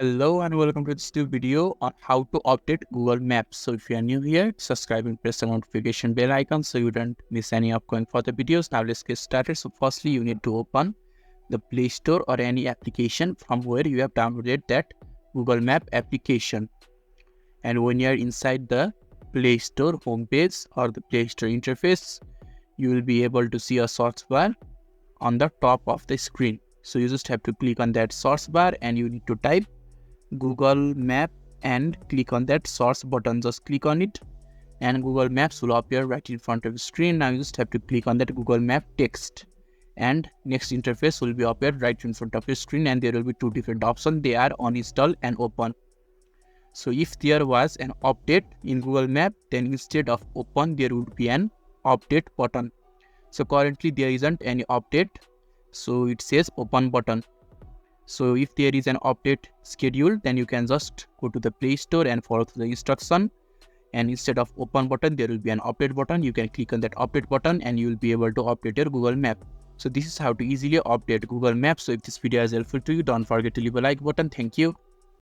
Hello and welcome to this new video on how to update Google Maps. So if you are new here, subscribe and press the notification bell icon so you don't miss any upcoming further videos. Now let's get started. So firstly, you need to open the Play Store or any application from where you have downloaded that Google Map application. And when you are inside the Play Store homepage or the Play Store interface, you will be able to see a search bar on the top of the screen. So you just have to click on that search bar and you need to type Google Map and click on that search button. Just click on it and Google Maps will appear right in front of the screen. Now you just have to click on that Google Map text and next interface will be appeared right in front of your screen, and there will be two different options. They are uninstall and open. So if there was an update in Google Map, then instead of open there would be an update button. So currently there isn't any update, so it says open button. So if there is an update scheduled, then you can just go to the Play Store and follow the instruction, and instead of open button there will be an update button. You can click on that update button and you will be able to update your Google Map. So this is how to easily update Google Maps. So if this video is helpful to you, don't forget to leave a like button. Thank you.